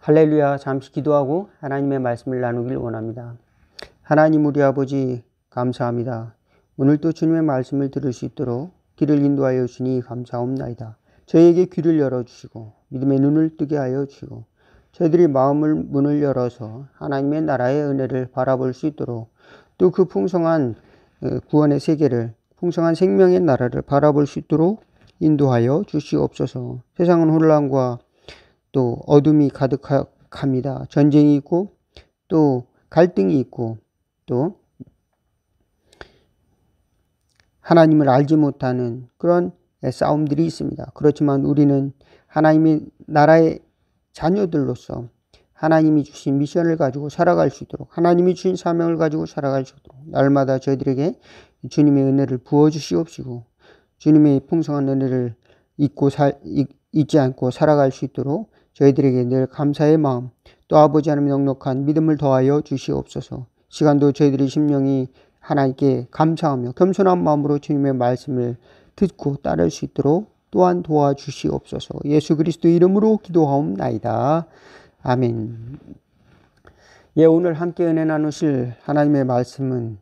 할렐루야. 잠시 기도하고 하나님의 말씀을 나누길 원합니다. 하나님 우리 아버지 감사합니다. 오늘도 주님의 말씀을 들을 수 있도록 귀를 인도하여 주니 감사옵나이다. 저에게 귀를 열어주시고 믿음의 눈을 뜨게 하여 주시고 저희들이 마음을 문을 열어서 하나님의 나라의 은혜를 바라볼 수 있도록 또 그 풍성한 구원의 세계를 풍성한 생명의 나라를 바라볼 수 있도록 인도하여 주시옵소서. 세상은 혼란과 또 어둠이 가득합니다. 전쟁이 있고 또 갈등이 있고 또 하나님을 알지 못하는 그런 싸움들이 있습니다. 그렇지만 우리는 하나님의 나라의 자녀들로서 하나님이 주신 미션을 가지고 살아갈 수 있도록 하나님이 주신 사명을 가지고 살아갈 수 있도록 날마다 저희들에게 주님의 은혜를 부어주시옵시고 주님의 풍성한 은혜를 잊지 않고 살아갈 수 있도록 저희들에게 늘 감사의 마음 또 아버지 하나님의 넉넉한 믿음을 더하여 주시옵소서. 시간도 저희들의 심령이 하나님께 감사하며 겸손한 마음으로 주님의 말씀을 듣고 따를 수 있도록 또한 도와주시옵소서. 예수 그리스도 이름으로 기도하옵나이다. 아멘. 오늘 함께 은혜 나누실 하나님의 말씀은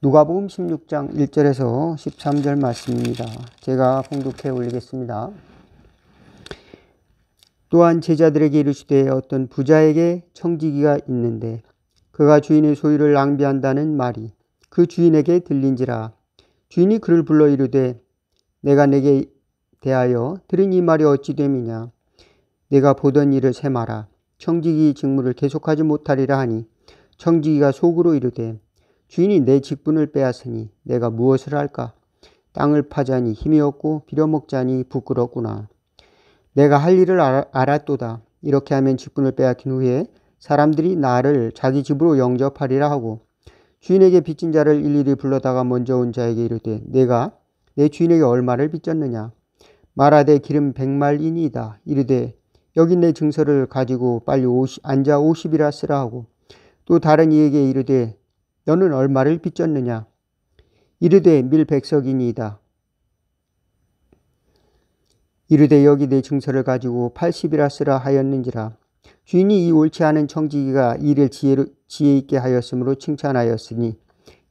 누가복음 16장 1절에서 13절 말씀입니다. 제가 봉독해 올리겠습니다. 또한 제자들에게 이르시되 어떤 부자에게 청지기가 있는데 그가 주인의 소유를 낭비한다는 말이 그 주인에게 들린지라. 주인이 그를 불러 이르되 내가 내게 대하여 들은 이 말이 어찌 됨이냐. 내가 보던 일을 세마라. 청지기 직무를 계속하지 못하리라 하니 청지기가 속으로 이르되 주인이 내 직분을 빼앗으니 내가 무엇을 할까. 땅을 파자니 힘이 없고 빌어먹자니 부끄럽구나. 내가 할 일을 알았도다. 이렇게 하면 직분을 빼앗긴 후에 사람들이 나를 자기 집으로 영접하리라 하고 주인에게 빚진 자를 일일이 불러다가 먼저 온 자에게 이르되 내가 내 주인에게 얼마를 빚졌느냐. 말하되 기름 100말이니이다. 이르되 여기 내 증서를 가지고 빨리 앉아 50이라 쓰라 하고 또 다른 이에게 이르되 너는 얼마를 빚졌느냐. 이르되 밀 100석이니이다. 이르되 여기 내 증서를 가지고 80이라 쓰라 하였는지라. 주인이 이 옳지 않은 청지기가 이를 지혜 있게 하였으므로 칭찬하였으니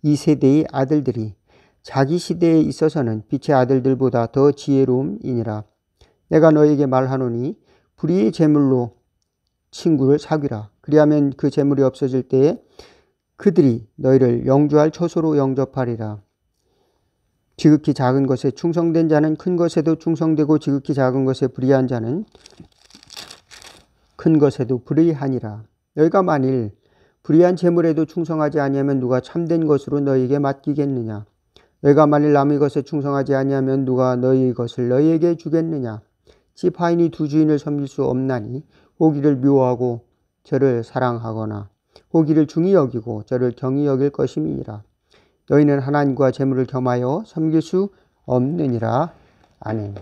이 세대의 아들들이 자기 시대에 있어서는 빛의 아들들보다 더 지혜로움이니라. 내가 너에게 말하노니 불의의 재물로 친구를 사귀라. 그리하면 그 재물이 없어질 때에 그들이 너희를 영주할 처소로 영접하리라. 지극히 작은 것에 충성된 자는 큰 것에도 충성되고 지극히 작은 것에 불의한 자는 큰 것에도 불의하니라. 너희가 만일 불의한 재물에도 충성하지 아니하면 누가 참된 것으로 너희에게 맡기겠느냐. 너희가 만일 남의 것에 충성하지 아니하면 누가 너희 것을 너희에게 주겠느냐. 집 하인이 두 주인을 섬길 수 없나니 고기를 미워하고 저를 사랑하거나 고기를 중히 여기고 저를 경히 여길 것임이니라. 너희는 하나님과 재물을 겸하여 섬길 수 없느니라. 아멘.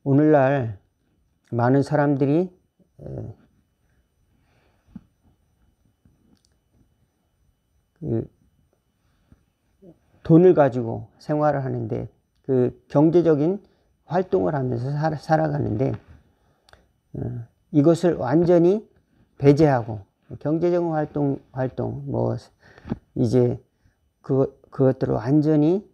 오늘날 많은 사람들이 돈을 가지고 생활을 하는데 그 경제적인 활동을 하면서 살아가는데 이것을 완전히 배제하고 경제적인 활동 이제 그것들을 완전히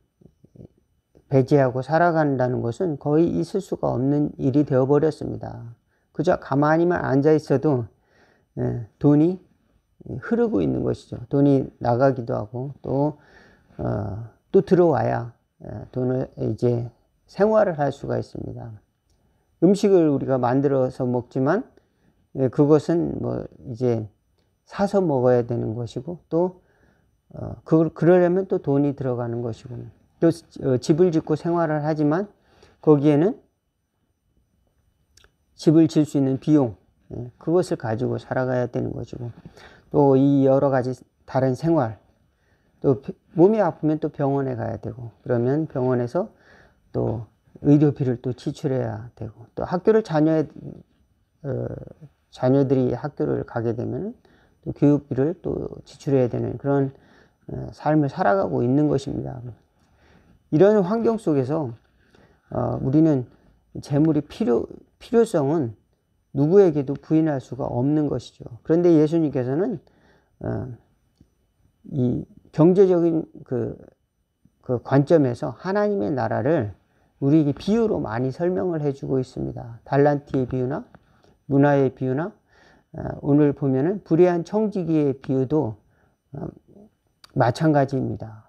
배제하고 살아간다는 것은 거의 있을 수가 없는 일이 되어버렸습니다. 그저 가만히만 앉아 있어도 돈이 흐르고 있는 것이죠. 돈이 나가기도 하고 또 들어와야 돈을 이제 생활을 할 수가 있습니다. 음식을 우리가 만들어서 먹지만 그것은 이제 사서 먹어야 되는 것이고 또 그러려면 또 돈이 들어가는 것이고 또 집을 짓고 생활을 하지만 거기에는 집을 지을 수 있는 비용 그것을 가지고 살아가야 되는 것이고 또 이 여러 가지 다른 생활 또 몸이 아프면 또 병원에 가야 되고 그러면 병원에서 또 의료비를 또 지출해야 되고 또 학교를 자녀들이 학교를 가게 되면 또 교육비를 또 지출해야 되는 그런 삶을 살아가고 있는 것입니다. 이런 환경 속에서 우리는 재물의 필요성은 누구에게도 부인할 수가 없는 것이죠. 그런데 예수님께서는 이 경제적인 그 관점에서 하나님의 나라를 우리에게 비유로 많이 설명을 해주고 있습니다. 달란트의 비유나 문화의 비유나 오늘 보면은 불의한 청지기의 비유도 마찬가지입니다.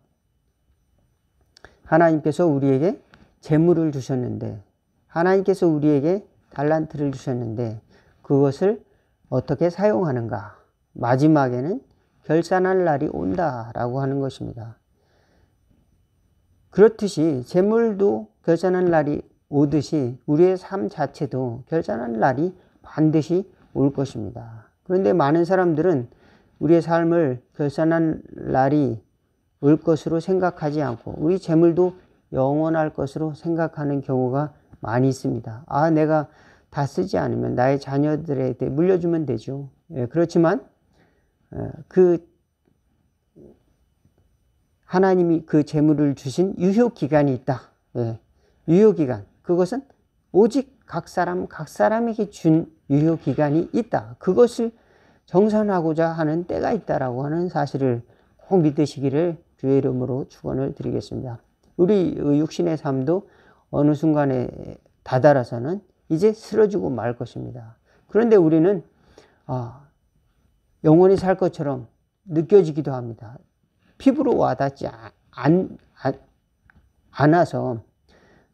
하나님께서 우리에게 재물을 주셨는데, 하나님께서 우리에게 달란트를 주셨는데 그것을 어떻게 사용하는가? 마지막에는 결산할 날이 온다라고 하는 것입니다. 그렇듯이 재물도 결산할 날이 오듯이 우리의 삶 자체도 결산할 날이 반드시 올 것입니다. 그런데 많은 사람들은 우리의 삶을 결산할 날이 올 것으로 생각하지 않고 우리 재물도 영원할 것으로 생각하는 경우가 많이 있습니다. 아, 내가 다 쓰지 않으면 나의 자녀들에게 물려주면 되죠. 예, 그렇지만 하나님이 그 재물을 주신 유효기간이 있다. 예, 유효기간. 그것은 오직 각 사람에게 준 유효기간이 있다. 그것을 정산하고자 하는 때가 있다라고 하는 사실을 꼭 믿으시기를 주의 이름으로 축원을 드리겠습니다. 우리 육신의 삶도 어느 순간에 다다라서는 이제 쓰러지고 말 것입니다. 그런데 우리는 영원히 살 것처럼 느껴지기도 합니다. 피부로 와닿지 않아서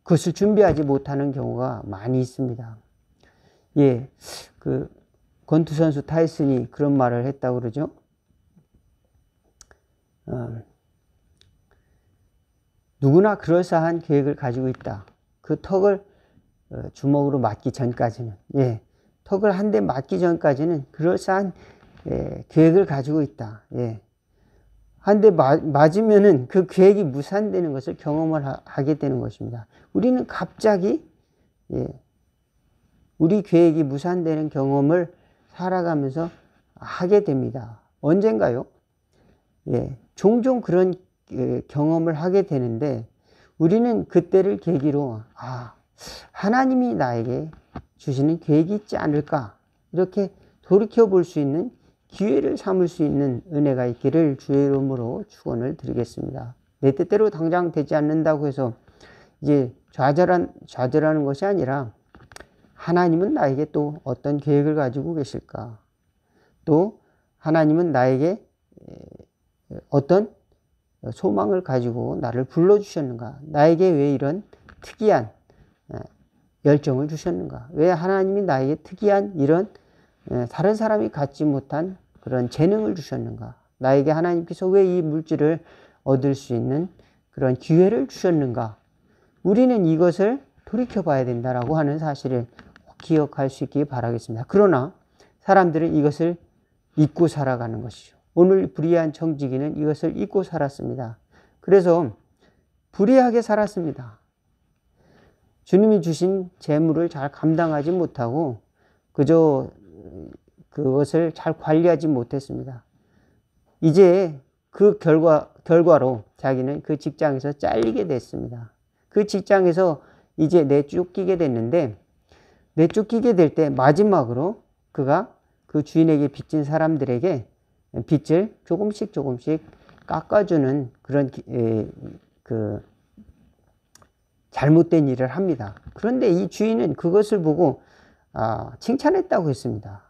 그것을 준비하지 못하는 경우가 많이 있습니다. 예, 권투 선수 타이슨이 그런 말을 했다고 그러죠. 누구나 그럴싸한 계획을 가지고 있다. 그 턱을 주먹으로 맞기 전까지는, 예, 턱을 한 대 맞기 전까지는 그럴싸한 계획을 가지고 있다. 예. 한 대 맞으면은 그 계획이 무산되는 것을 경험을 하게 되는 것입니다. 우리는 갑자기 우리 계획이 무산되는 경험을 살아가면서 하게 됩니다. 언젠가요? 예, 종종 그런 경험을 하게 되는데 우리는 그때를 계기로 하나님이 나에게 주시는 계획이 있지 않을까, 이렇게 돌이켜 볼 수 있는 기회를 삼을 수 있는 은혜가 있기를 주의 이름으로 축원을 드리겠습니다. 내 뜻대로 당장 되지 않는다고 해서 이제 좌절하는 것이 아니라 하나님은 나에게 또 어떤 계획을 가지고 계실까? 또 하나님은 나에게 어떤 소망을 가지고 나를 불러주셨는가? 나에게 왜 이런 특이한 열정을 주셨는가? 왜 하나님이 나에게 특이한 이런 다른 사람이 갖지 못한 그런 재능을 주셨는가? 나에게 하나님께서 왜 이 물질을 얻을 수 있는 그런 기회를 주셨는가? 우리는 이것을 돌이켜봐야 된다라고 하는 사실을 기억할 수 있기 바라겠습니다. 그러나 사람들은 이것을 잊고 살아가는 것이죠. 오늘 불의한 청지기는 이것을 잊고 살았습니다. 그래서 불의하게 살았습니다. 주님이 주신 재물을 잘 감당하지 못하고 그저 그것을 잘 관리하지 못했습니다. 이제 그 결과로 자기는 그 직장에서 잘리게 됐습니다. 그 직장에서 이제 내쫓기게 됐는데, 내쫓기게 될 때 마지막으로 그가 그 주인에게 빚진 사람들에게 빚을 조금씩 깎아주는 그런 잘못된 일을 합니다. 그런데 이 주인은 그것을 보고 칭찬했다고 했습니다.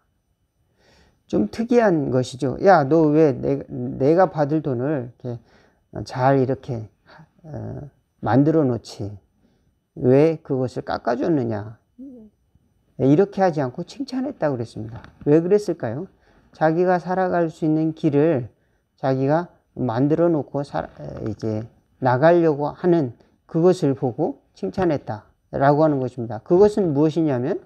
좀 특이한 것이죠. 야, 너 왜 내가 받을 돈을 이렇게 잘 이렇게 만들어 놓지? 왜 그것을 깎아줬느냐? 이렇게 하지 않고 칭찬했다고 그랬습니다. 왜 그랬을까요? 자기가 살아갈 수 있는 길을 자기가 만들어 놓고 이제 나가려고 하는 그것을 보고 칭찬했다라고 하는 것입니다. 그것은 무엇이냐면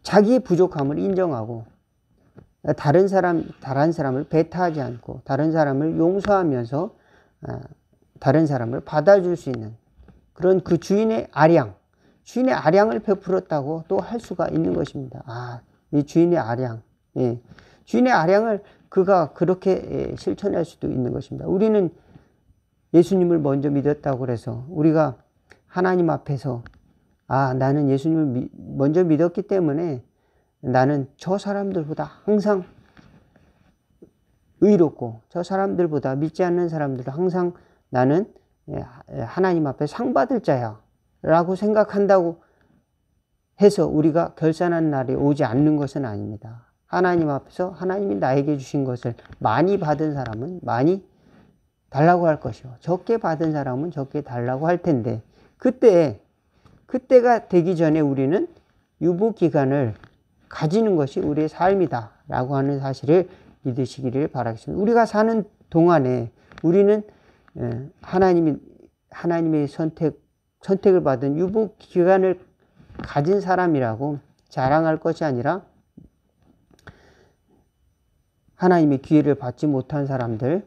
자기의 부족함을 인정하고 다른 사람을 배타하지 않고 다른 사람을 용서하면서 다른 사람을 받아줄 수 있는 그런 그 주인의 아량을 베풀었다고 또 할 수가 있는 것입니다. 이 주인의 아량, 예. 주인의 아량을 그가 그렇게 실천할 수도 있는 것입니다. 우리는 예수님을 먼저 믿었다고 해서 우리가 하나님 앞에서 나는 예수님을 먼저 믿었기 때문에 나는 저 사람들보다 항상 의롭고 저 사람들보다 믿지 않는 사람들은 항상 나는 하나님 앞에 상 받을 자야 라고 생각한다고 해서 우리가 결산한 날이 오지 않는 것은 아닙니다. 하나님 앞에서 하나님이 나에게 주신 것을 많이 받은 사람은 많이 달라고 할 것이요, 적게 받은 사람은 적게 달라고 할 텐데, 그때가 되기 전에 우리는 유보기간을 가지는 것이 우리의 삶이다 라고 하는 사실을 믿으시기를 바라겠습니다. 우리가 사는 동안에 우리는 하나님의 선택을 받은 유보기간을 가진 사람이라고 자랑할 것이 아니라 하나님의 기회를 받지 못한 사람들,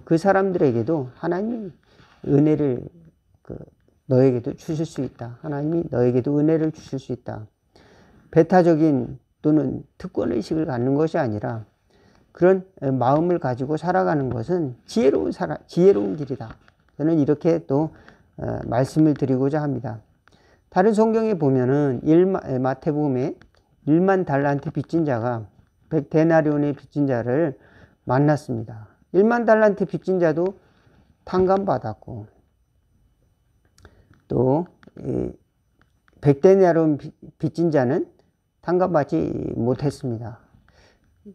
그 사람들에게도 하나님이 은혜를 너에게도 주실 수 있다. 하나님이 너에게도 은혜를 주실 수 있다. 배타적인 또는 특권의식을 갖는 것이 아니라 그런 마음을 가지고 살아가는 것은 지혜로운 길이다. 저는 이렇게 또 말씀을 드리고자 합니다. 다른 성경에 보면은 마태복음에 1만 달란트 빚진 자가 100데나리온의 빚진 자를 만났습니다. 1만 달란트 빚진 자도 탕감받았고 또 100데나리온 빚진 자는 탕감받지 못했습니다.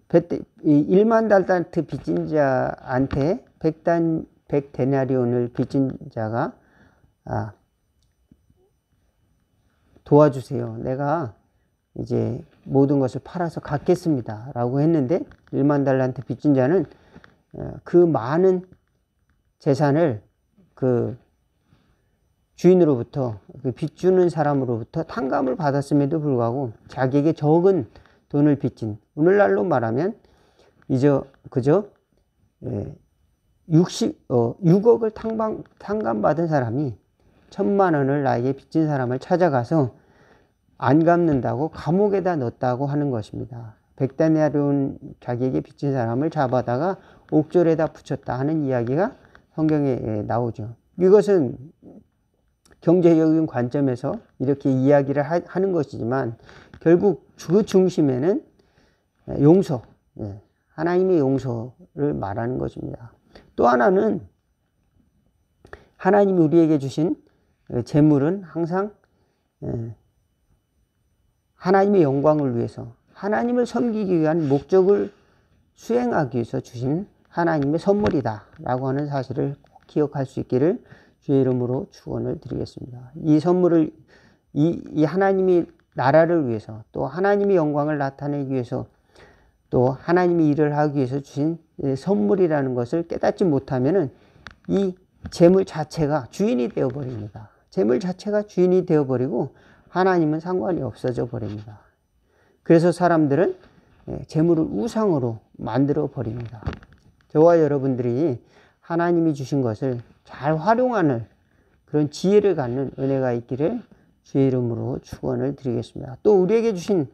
1만 달란트 빚진 자한테 100데나리온을 빚진 자가 도와주세요. 내가 이제 모든 것을 팔아서 갚겠습니다. 라고 했는데 1만 달란트 빚진 자는 그 많은 재산을 그 주인으로부터, 그 빚주는 사람으로부터 탕감을 받았음에도 불구하고 자기에게 적은 돈을 빚진, 오늘날로 말하면 그저 6억을 탕감받은 사람이 1,000만 원을 나에게 빚진 사람을 찾아가서 안 갚는다고 감옥에다 넣었다고 하는 것입니다. 100데나리온 자기에게 빚진 사람을 잡아다가 옥졸에다 붙였다 하는 이야기가 성경에 나오죠. 이것은 경제적인 관점에서 이렇게 이야기를 하는 것이지만 결국 그 중심에는 용서, 하나님의 용서를 말하는 것입니다. 또 하나는 하나님이 우리에게 주신 재물은 항상 하나님의 영광을 위해서, 하나님을 섬기기 위한 목적을 수행하기 위해서 주신 하나님의 선물이다 라고 하는 사실을 꼭 기억할 수 있기를 주의 이름으로 축원을 드리겠습니다. 이 선물을 이 하나님이 나라를 위해서, 또 하나님의 영광을 나타내기 위해서, 또 하나님이 일을 하기 위해서 주신 선물이라는 것을 깨닫지 못하면은 이 재물 자체가 주인이 되어버립니다. 재물 자체가 주인이 되어버리고 하나님은 상관이 없어져 버립니다. 그래서 사람들은 재물을 우상으로 만들어 버립니다. 저와 여러분들이 하나님이 주신 것을 잘 활용하는 그런 지혜를 갖는 은혜가 있기를 주의 이름으로 축원을 드리겠습니다. 또 우리에게 주신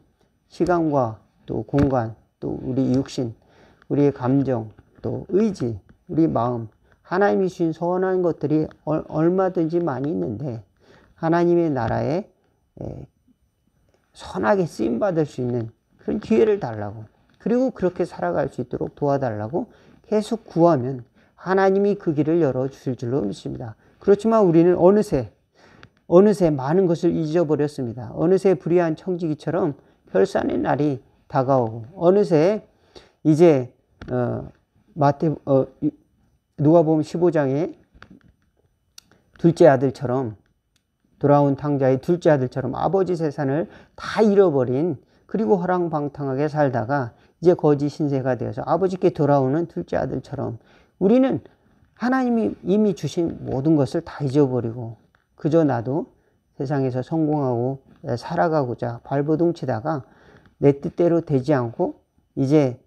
시간과 또 공간, 또 우리 육신, 우리의 감정, 또 의지, 우리 마음, 하나님이 주신 선한 것들이 얼마든지 많이 있는데 하나님의 나라에 선하게 쓰임받을 수 있는 그런 기회를 달라고, 그리고 그렇게 살아갈 수 있도록 도와달라고 계속 구하면 하나님이 그 길을 열어주실 줄로 믿습니다. 그렇지만 우리는 어느새 많은 것을 잊어버렸습니다. 어느새 불의한 청지기처럼 결산의 날이 다가오고, 어느새 이제 누가복음 15장에 둘째 아들처럼, 돌아온 탕자의 둘째 아들처럼 아버지 재산을 다 잃어버린, 그리고 허랑방탕하게 살다가 이제 거지 신세가 되어서 아버지께 돌아오는 둘째 아들처럼 우리는 하나님이 이미 주신 모든 것을 다 잊어버리고 그저 나도 세상에서 성공하고 살아가고자 발버둥치다가 내 뜻대로 되지 않고 이제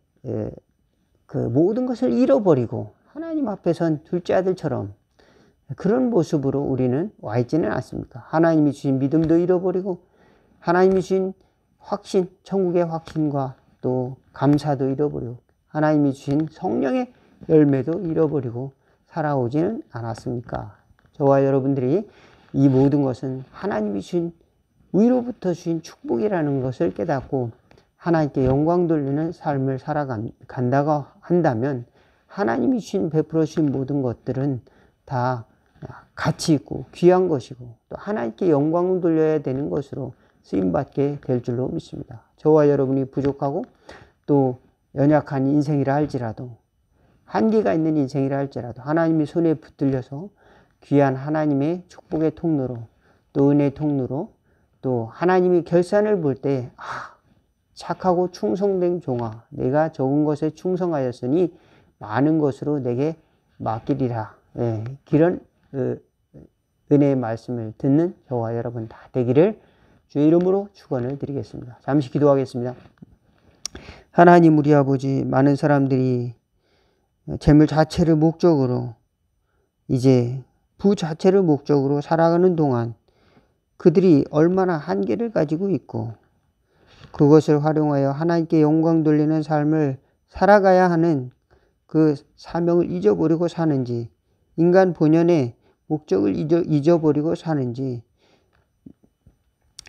그 모든 것을 잃어버리고 하나님 앞에 선 둘째 아들처럼 그런 모습으로 우리는 와 있지는 않습니까? 하나님이 주신 믿음도 잃어버리고 하나님이 주신 확신, 천국의 확신과 또 감사도 잃어버리고 하나님이 주신 성령의 열매도 잃어버리고 살아오지는 않았습니까? 저와 여러분들이 이 모든 것은 하나님이 주신 위로부터 주신 축복이라는 것을 깨닫고 하나님께 영광 돌리는 삶을 살아간다고 한다면 하나님이 주신 베풀어 주신 모든 것들은 다 가치 있고 귀한 것이고 또 하나님께 영광을 돌려야 되는 것으로 쓰임받게 될 줄로 믿습니다. 저와 여러분이 부족하고 또 연약한 인생이라 할지라도 한계가 있는 인생이라 할지라도 하나님의 손에 붙들려서 귀한 하나님의 축복의 통로로 또 은혜의 통로로 또 하나님이 결산을 볼 때 착하고 충성된 종아 내가 적은 것에 충성하였으니 많은 것으로 내게 맡기리라. 그런 은혜의 말씀을 듣는 저와 여러분 다 되기를 주의 이름으로 축원을 드리겠습니다. 잠시 기도하겠습니다. 하나님 우리 아버지, 많은 사람들이 재물 자체를 목적으로 이제 부 자체를 목적으로 살아가는 동안 그들이 얼마나 한계를 가지고 있고 그것을 활용하여 하나님께 영광 돌리는 삶을 살아가야 하는 그 사명을 잊어버리고 사는지, 인간 본연의 목적을 잊어버리고 사는지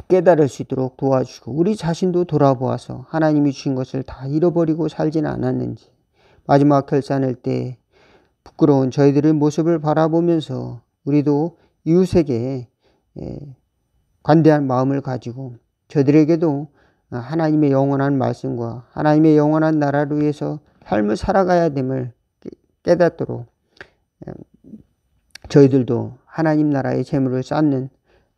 깨달을 수 있도록 도와주시고 우리 자신도 돌아보아서 하나님이 주신 것을 다 잃어버리고 살지는 않았는지, 마지막 결산할 때 부끄러운 저희들의 모습을 바라보면서 우리도 이웃에게 관대한 마음을 가지고 저들에게도 하나님의 영원한 말씀과 하나님의 영원한 나라를 위해서 삶을 살아가야 됨을 깨닫도록 저희들도 하나님 나라의 재물을 쌓는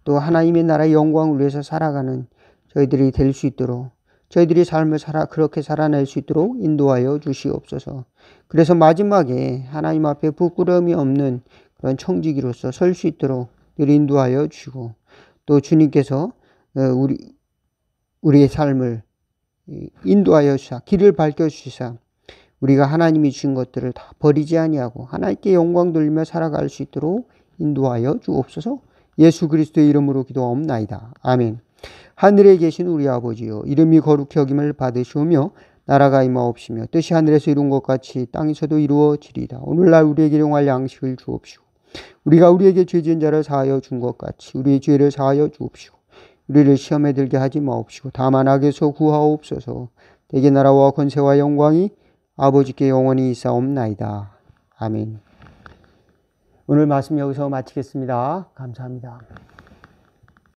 또 하나님의 나라의 영광을 위해서 살아가는 저희들이 될 수 있도록 저희들이 삶을 그렇게 살아낼 수 있도록 인도하여 주시옵소서. 그래서 마지막에 하나님 앞에 부끄러움이 없는 그런 청지기로서 설 수 있도록 늘 인도하여 주시고 또 주님께서 우리의 삶을 인도하여 주사 길을 밝혀주시사 우리가 하나님이 주신 것들을 다 버리지 아니하고 하나님께 영광 돌리며 살아갈 수 있도록 인도하여 주옵소서. 예수 그리스도의 이름으로 기도하옵나이다. 아멘. 하늘에 계신 우리 아버지여, 이름이 거룩히 여김을 받으시오며 나라가 임하옵시며 뜻이 하늘에서 이룬 것 같이 땅에서도 이루어지리이다. 오늘날 우리에게 일용할 양식을 주옵시고 우리가 우리에게 죄 지은 자를 사하여 준 것 같이 우리의 죄를 사하여 주옵시고 우리를 시험에 들게 하지 마옵시고 다만 악에서 구하옵소서. 대개 나라와 권세와 영광이 아버지께 영원히 있사옵나이다. 아멘. 오늘 말씀 여기서 마치겠습니다. 감사합니다.